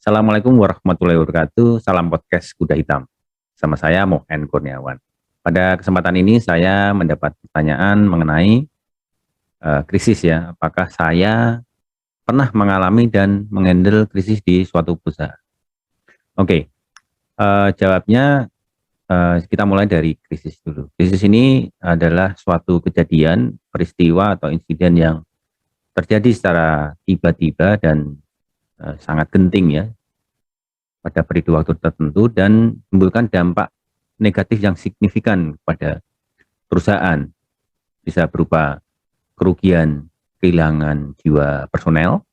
Assalamualaikum warahmatullahi wabarakatuh. Salam podcast Kuda Hitam. Sama saya Mohen Kurniawan. Pada kesempatan ini saya mendapat pertanyaan mengenai krisis ya. Apakah saya pernah mengalami dan menghandle krisis di suatu perusahaan? Oke, jawabnya kita mulai dari krisis dulu. Krisis ini adalah suatu kejadian, peristiwa atau insiden yang terjadi secara tiba-tiba dan sangat genting ya pada periode waktu tertentu dan menimbulkan dampak negatif yang signifikan kepada perusahaan. Bisa berupa kerugian, kehilangan jiwa personel,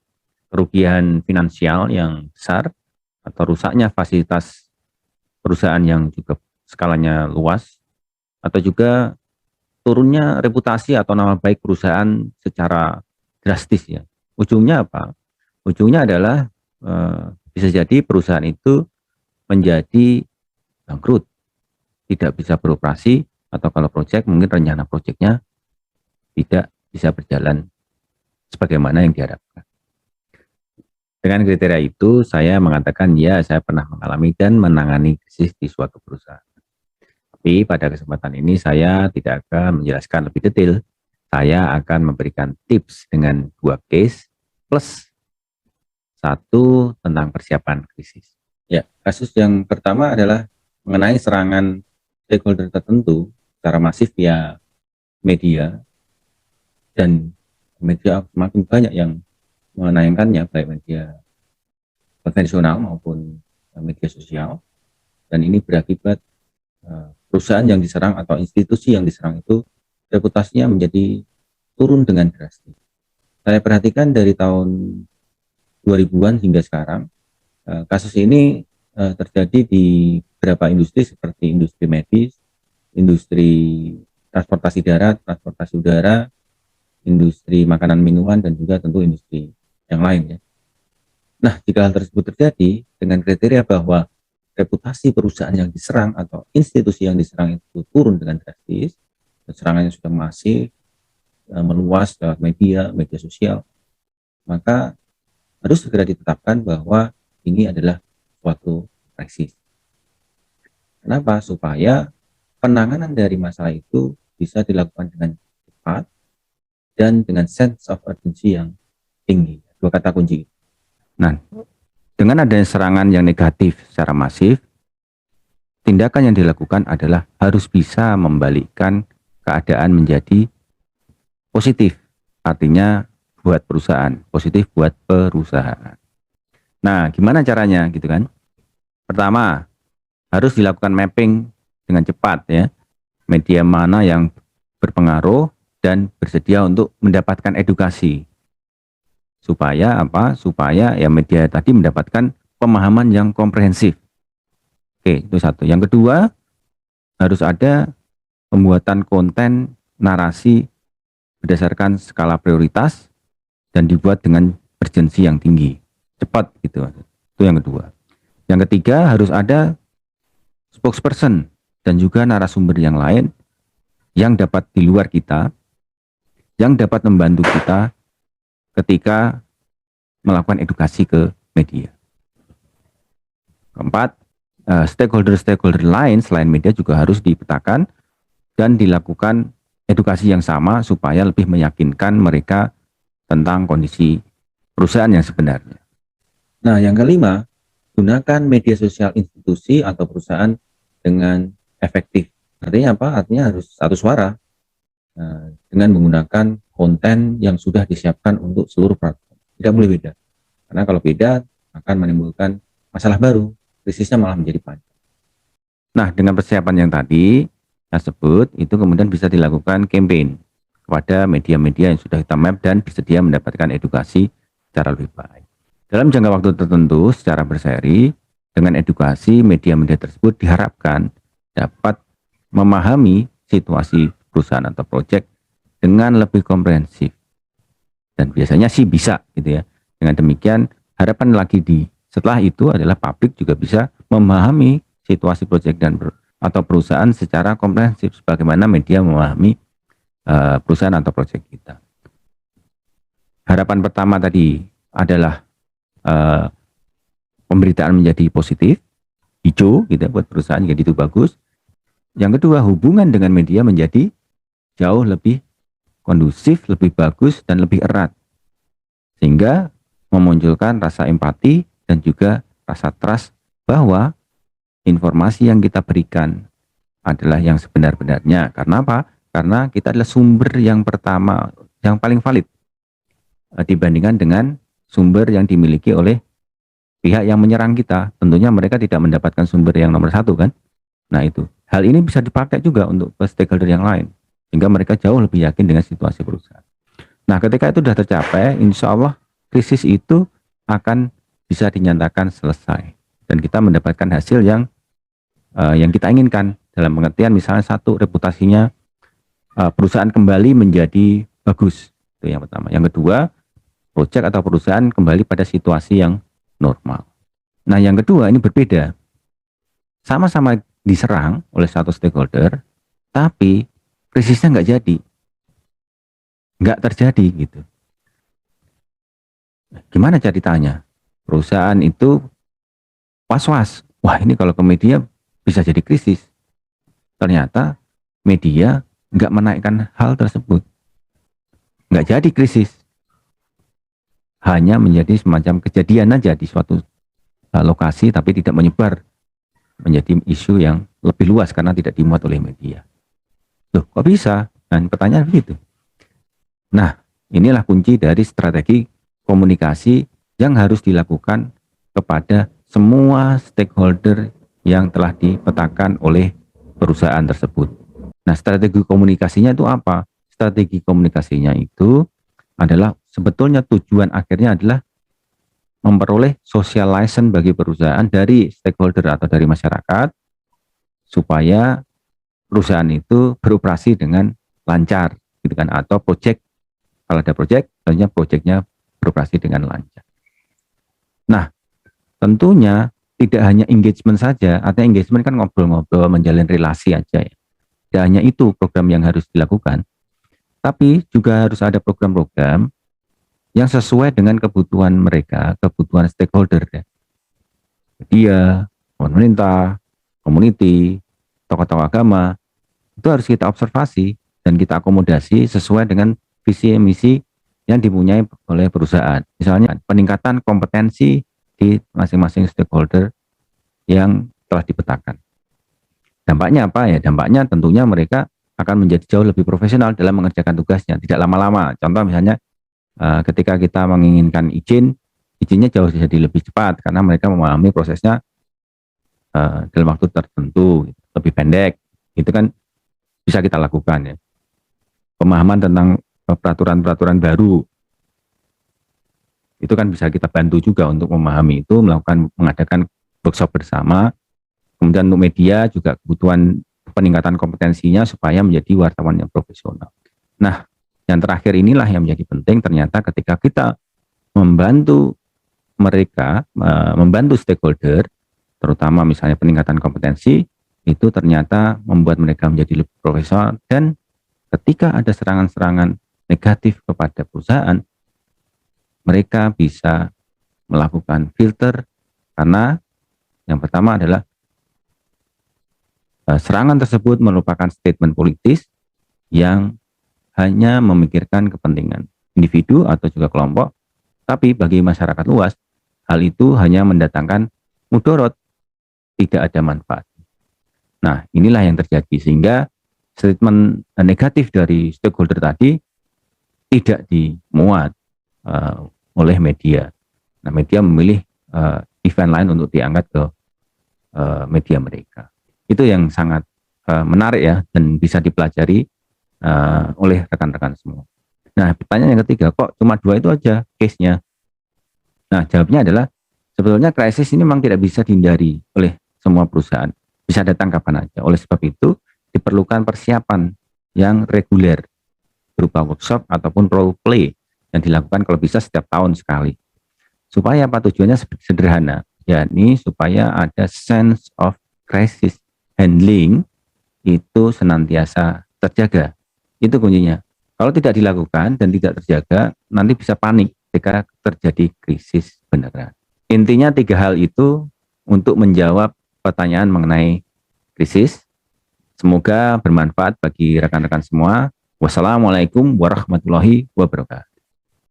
kerugian finansial yang besar, atau rusaknya fasilitas perusahaan yang juga skalanya luas, atau juga turunnya reputasi atau nama baik perusahaan secara drastis ya. Ujungnya apa? Ujungnya adalah bisa jadi perusahaan itu menjadi bangkrut, tidak bisa beroperasi, atau kalau proyek mungkin rencana proyeknya tidak bisa berjalan sebagaimana yang diharapkan. Dengan kriteria itu saya mengatakan ya saya pernah mengalami dan menangani krisis di suatu perusahaan. Tapi pada kesempatan ini saya tidak akan menjelaskan lebih detail. Saya akan memberikan tips dengan 2 case plus 1 tentang persiapan krisis. Ya, kasus yang pertama adalah mengenai serangan stakeholder tertentu secara masif via media, dan media makin banyak yang menayangkannya, baik media konvensional maupun media sosial, dan ini berakibat perusahaan yang diserang atau institusi yang diserang itu reputasinya menjadi turun dengan drastis. Saya perhatikan dari tahun 2000-an hingga sekarang, kasus ini terjadi di beberapa industri seperti industri medis, industri transportasi darat, transportasi udara, industri makanan minuman, dan juga tentu industri yang lain ya. Nah, jika hal tersebut terjadi dengan kriteria bahwa reputasi perusahaan yang diserang atau institusi yang diserang itu turun dengan drastis, serangannya sudah masif, meluas lewat media sosial, maka harus segera ditetapkan bahwa ini adalah suatu krisis. Kenapa? Supaya penanganan dari masalah itu bisa dilakukan dengan cepat dan dengan sense of urgency yang tinggi. 2 kata kunci. Nah, dengan adanya serangan yang negatif secara masif, tindakan yang dilakukan adalah harus bisa membalikkan keadaan menjadi positif. Artinya buat perusahaan, positif buat perusahaan. Nah, gimana caranya gitu kan? Pertama, harus dilakukan mapping dengan cepat ya. Media mana yang berpengaruh dan bersedia untuk mendapatkan edukasi. Supaya apa? Supaya ya media tadi mendapatkan pemahaman yang komprehensif. Oke, itu satu. Yang kedua, harus ada pembuatan konten narasi berdasarkan skala prioritas dan dibuat dengan urgensi yang tinggi, cepat gitu. Itu yang kedua. Yang ketiga, harus ada spokesperson dan juga narasumber yang lain yang dapat di luar kita, yang dapat membantu kita ketika melakukan edukasi ke media. Keempat, stakeholder lain selain media juga harus dipetakan dan dilakukan edukasi yang sama supaya lebih meyakinkan mereka tentang kondisi perusahaan yang sebenarnya. Nah, yang kelima, gunakan media sosial institusi atau perusahaan dengan efektif. Artinya apa? Artinya harus satu suara dengan menggunakan konten yang sudah disiapkan untuk seluruh platform. Tidak boleh beda. Karena kalau beda akan menimbulkan masalah baru, krisisnya malah menjadi panjang. Nah, dengan persiapan yang tadi saya sebut, itu kemudian bisa dilakukan campaign kepada media-media yang sudah kita map dan bersedia mendapatkan edukasi secara lebih baik. Dalam jangka waktu tertentu secara berseri, dengan edukasi media-media tersebut diharapkan dapat memahami situasi perusahaan atau proyek dengan lebih komprehensif. Dan biasanya sih bisa gitu ya. Dengan demikian harapan lagi setelah itu adalah publik juga bisa memahami situasi proyek dan atau perusahaan secara komprehensif sebagaimana media memahami perusahaan atau proyek kita. Harapan pertama tadi adalah pemberitaan menjadi positif, hijau gitu buat perusahaan, jadi itu bagus. Yang kedua, hubungan dengan media menjadi jauh lebih kondusif, lebih bagus, dan lebih erat. Sehingga memunculkan rasa empati dan juga rasa trust bahwa informasi yang kita berikan adalah yang sebenar-benarnya. Karena apa? Karena kita adalah sumber yang pertama, yang paling valid dibandingkan dengan sumber yang dimiliki oleh pihak yang menyerang kita. Tentunya mereka tidak mendapatkan sumber yang nomor satu kan. Nah itu, hal ini bisa dipakai juga untuk stakeholder yang lain, sehingga mereka jauh lebih yakin dengan situasi perusahaan. Nah ketika itu sudah tercapai, insya Allah krisis itu akan bisa dinyatakan selesai. Dan kita mendapatkan hasil yang kita inginkan. Dalam pengertian misalnya satu, reputasinya perusahaan kembali menjadi bagus. Itu yang pertama. Yang kedua, proyek atau perusahaan kembali pada situasi yang normal. Nah yang kedua ini berbeda. Sama-sama diserang oleh satu stakeholder, tapi krisisnya nggak jadi. Nggak terjadi gitu. Gimana ceritanya? Perusahaan itu was-was. Wah ini kalau ke media bisa jadi krisis. Ternyata media nggak menaikkan hal tersebut. Nggak jadi krisis. Hanya menjadi semacam kejadian aja di suatu lokasi, tapi tidak menyebar menjadi isu yang lebih luas karena tidak dimuat oleh media. Loh kok bisa? Dan pertanyaan begitu. Nah inilah kunci dari strategi komunikasi yang harus dilakukan kepada semua stakeholder yang telah dipetakan oleh perusahaan tersebut. Nah strategi komunikasinya itu apa? Strategi komunikasinya itu adalah sebetulnya tujuan akhirnya adalah memperoleh social license bagi perusahaan dari stakeholder atau dari masyarakat supaya perusahaan itu beroperasi dengan lancar gitu kan, atau project, kalau ada project tentunya projectnya beroperasi dengan lancar. Nah tentunya tidak hanya engagement saja, artinya engagement kan ngobrol-ngobrol menjalin relasi aja ya. Tidak hanya itu program yang harus dilakukan, tapi juga harus ada program-program yang sesuai dengan kebutuhan mereka, kebutuhan stakeholder ya. Dia, pemerintah, community, tokoh-tokoh agama, itu harus kita observasi dan kita akomodasi sesuai dengan visi misi yang dipunyai oleh perusahaan. Misalnya peningkatan kompetensi di masing-masing stakeholder yang telah dipetakan. Dampaknya apa ya? Dampaknya tentunya mereka akan menjadi jauh lebih profesional dalam mengerjakan tugasnya, tidak lama-lama. Contoh misalnya ketika kita menginginkan izinnya jauh jadi lebih cepat karena mereka memahami prosesnya dalam waktu tertentu, lebih pendek. Itu kan bisa kita lakukan ya. Pemahaman tentang peraturan-peraturan baru itu kan bisa kita bantu juga untuk memahami itu, mengadakan workshop bersama. Kemudian untuk media juga kebutuhan peningkatan kompetensinya supaya menjadi wartawan yang profesional. Nah, yang terakhir inilah yang menjadi penting ternyata ketika kita membantu mereka, membantu stakeholder, terutama misalnya peningkatan kompetensi, itu ternyata membuat mereka menjadi lebih profesional, dan ketika ada serangan-serangan negatif kepada perusahaan, mereka bisa melakukan filter karena yang pertama adalah serangan tersebut merupakan statement politis yang hanya memikirkan kepentingan individu atau juga kelompok, tapi bagi masyarakat luas, hal itu hanya mendatangkan mudarat, tidak ada manfaat. Nah, inilah yang terjadi, sehingga statement negatif dari stakeholder tadi tidak dimuat oleh media. Nah, media memilih event lain untuk diangkat ke media mereka. Itu yang sangat menarik ya, dan bisa dipelajari oleh rekan-rekan semua. Nah, pertanyaan yang ketiga, kok cuma 2 itu aja case-nya? Nah, jawabnya adalah sebetulnya krisis ini memang tidak bisa dihindari oleh semua perusahaan. Bisa datang kapan aja. Oleh sebab itu, diperlukan persiapan yang reguler berupa workshop ataupun role play yang dilakukan kalau bisa setiap tahun sekali. Supaya apa? Tujuannya sederhana, yakni supaya ada sense of crisis handling itu senantiasa terjaga. Itu kuncinya. Kalau tidak dilakukan dan tidak terjaga, nanti bisa panik ketika terjadi krisis beneran. Intinya 3 hal itu untuk menjawab pertanyaan mengenai krisis. Semoga bermanfaat bagi rekan-rekan semua. Wassalamualaikum warahmatullahi wabarakatuh.